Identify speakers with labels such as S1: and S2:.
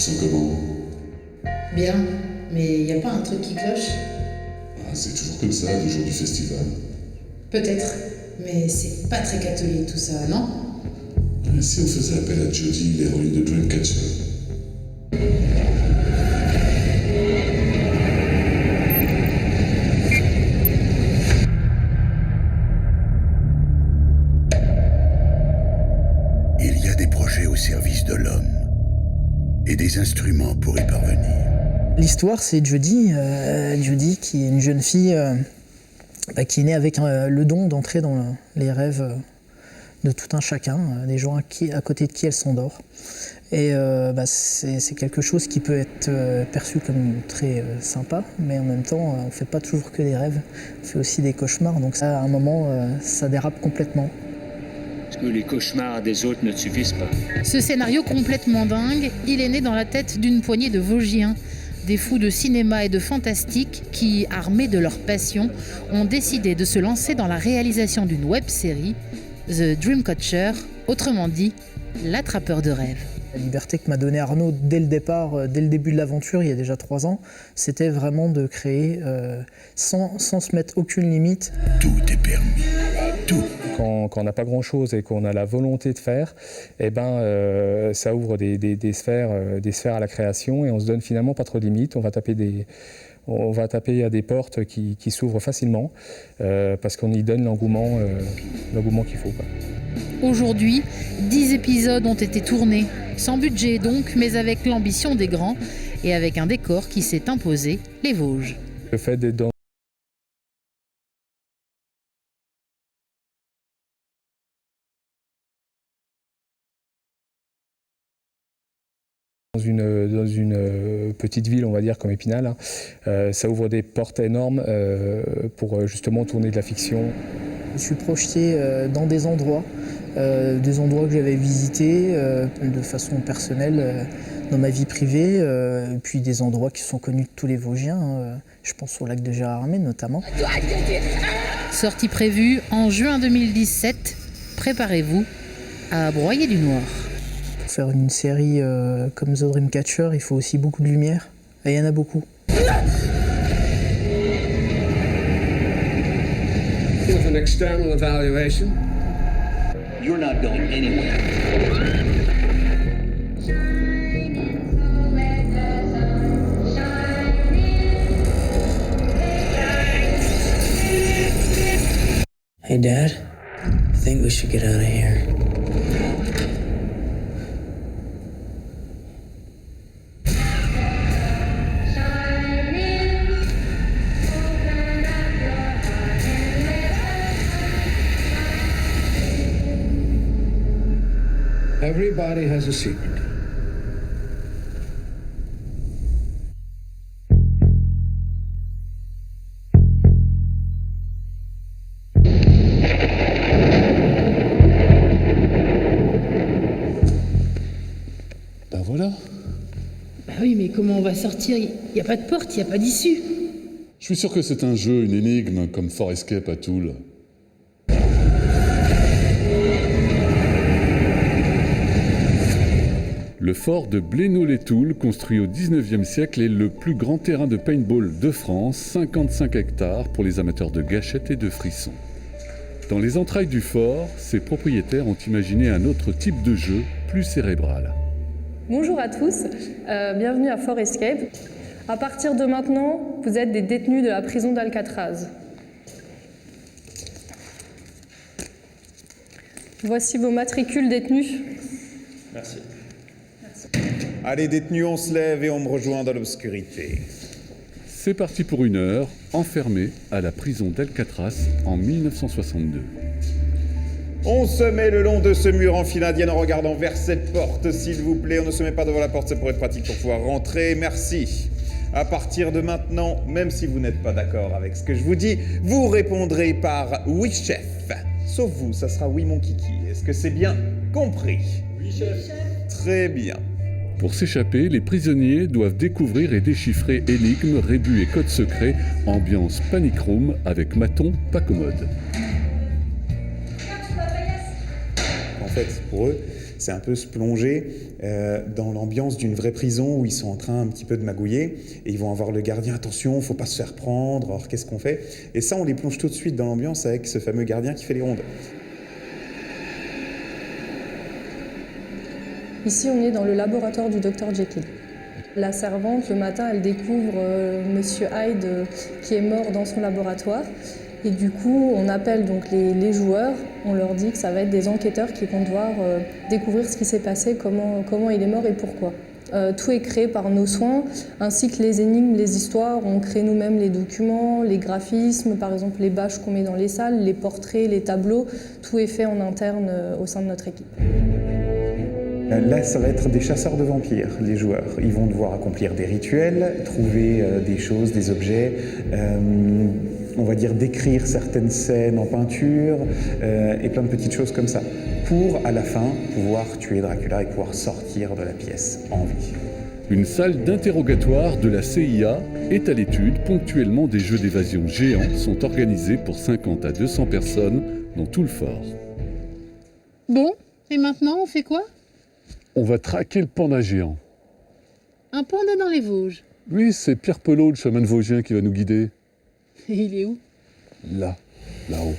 S1: sens comment?
S2: Bien, mais y a pas un truc qui cloche?
S1: Ah, c'est toujours comme ça, le jour du festival.
S2: Peut-être, mais c'est pas très catholique tout ça, non?
S1: Et si on faisait appel à Jodie, l'héroïne de Dreamcatcher?
S3: Il y a des projets au service de l'homme et des instruments pour y parvenir.
S4: L'histoire, c'est Jodie, Jodie qui est une jeune fille qui est née avec le don d'entrer dans les rêves de tout un chacun, des gens à côté de qui elle s'endort. Et c'est quelque chose qui peut être perçu comme très sympa, mais en même temps, on ne fait pas toujours que des rêves, on fait aussi des cauchemars, donc ça, à un moment, ça dérape complètement.
S5: Parce que les cauchemars des autres ne suffisent pas.
S6: Ce scénario complètement dingue, il est né dans la tête d'une poignée de Vosgiens, des fous de cinéma et de fantastique qui, armés de leur passion, ont décidé de se lancer dans la réalisation d'une web-série, The Dreamcatcher, autrement dit, l'attrapeur de rêves.
S4: La liberté que m'a donnée Arnaud dès le départ, dès le début de l'aventure, il y a déjà 3 ans, c'était vraiment de créer sans se mettre aucune limite.
S3: Tout est permis, tout.
S7: Quand on n'a pas grand-chose et qu'on a la volonté de faire, ça ouvre des sphères à la création et on se donne finalement pas trop de limites. On va taper à des portes qui s'ouvrent facilement parce qu'on y donne l'engouement qu'il faut, quoi.
S6: Aujourd'hui, 10 épisodes ont été tournés, sans budget donc, mais avec l'ambition des grands et avec un décor qui s'est imposé, les Vosges.
S7: Le fait d'être dans une petite ville, on va dire, comme Épinal, ça ouvre des portes énormes pour justement tourner de la fiction.
S4: Je me suis projeté dans des endroits que j'avais visités de façon personnelle dans ma vie privée, et puis des endroits qui sont connus de tous les Vosgiens, je pense au lac de Gérardmer notamment.
S6: Sortie prévue en juin 2017, préparez-vous à broyer du noir.
S4: Pour faire une série comme The Dreamcatcher, il faut aussi beaucoup de lumière, et il y en a beaucoup.
S8: With an external evaluation,
S5: You're not going anywhere.
S9: Hey, Dad. I think we should get out of here.
S8: everybody has a secret.
S1: Ben voilà.
S2: Bah oui, mais comment on va sortir? Il n'y a pas de porte, il n'y a pas d'issue.
S1: Je suis sûr que c'est un jeu, une énigme, comme For Escape à Toul. Le fort de Blénaud-les-Toules, construit au XIXe siècle, est le plus grand terrain de paintball de France, 55 hectares pour les amateurs de gâchettes et de frissons. Dans les entrailles du fort, ses propriétaires ont imaginé un autre type de jeu, plus cérébral.
S10: Bonjour à tous, bienvenue à For Escape. À partir de maintenant, vous êtes des détenus de la prison d'Alcatraz. Voici vos matricules détenus.
S5: Merci.
S11: Allez, détenus, on se lève et on me rejoint dans l'obscurité.
S1: C'est parti pour 1 heure, enfermé à la prison d'Alcatraz en 1962.
S11: On se met le long de ce mur en file indienne en regardant vers cette porte, s'il vous plaît. On ne se met pas devant la porte, ça pourrait être pratique pour pouvoir rentrer. Merci. À partir de maintenant, même si vous n'êtes pas d'accord avec ce que je vous dis, vous répondrez par « Oui, chef ». Sauf vous, ça sera « Oui, mon kiki ». Est-ce que c'est bien compris?
S5: Oui, chef.
S11: Très bien.
S1: Pour s'échapper, les prisonniers doivent découvrir et déchiffrer énigmes, rébus et codes secrets, ambiance panic room avec maton pas commode.
S11: En fait, pour eux, C'est un peu se plonger dans l'ambiance d'une vraie prison où ils sont en train un petit peu de magouiller et ils vont avoir le gardien, attention, faut pas se faire prendre, alors qu'est-ce qu'on fait? Et ça, on les plonge tout de suite dans l'ambiance avec ce fameux gardien qui fait les rondes.
S10: Ici, on est dans le laboratoire du Dr Jekyll. La servante, le matin, elle découvre Monsieur Hyde qui est mort dans son laboratoire. Et du coup, on appelle donc les joueurs, on leur dit que ça va être des enquêteurs qui vont devoir découvrir ce qui s'est passé, comment il est mort et pourquoi. Tout est créé par nos soins, ainsi que les énigmes, les histoires. On crée nous-mêmes les documents, les graphismes, par exemple les bâches qu'on met dans les salles, les portraits, les tableaux. Tout est fait en interne au sein de notre équipe.
S11: Là, ça va être des chasseurs de vampires, les joueurs. Ils vont devoir accomplir des rituels, trouver des choses, des objets, on va dire décrire certaines scènes en peinture et plein de petites choses comme ça, pour, à la fin, pouvoir tuer Dracula et pouvoir sortir de la pièce en vie.
S1: Une salle d'interrogatoire de la CIA est à l'étude. Ponctuellement, des jeux d'évasion géants sont organisés pour 50 à 200 personnes dans tout le fort.
S6: Bon, et maintenant, on fait quoi?
S1: On va traquer le panda géant.
S6: Un panda dans les Vosges.
S1: Oui, c'est Pierre Pelot, le chaman vosgien, qui va nous guider.
S6: Et il est où?
S1: Là, là-haut.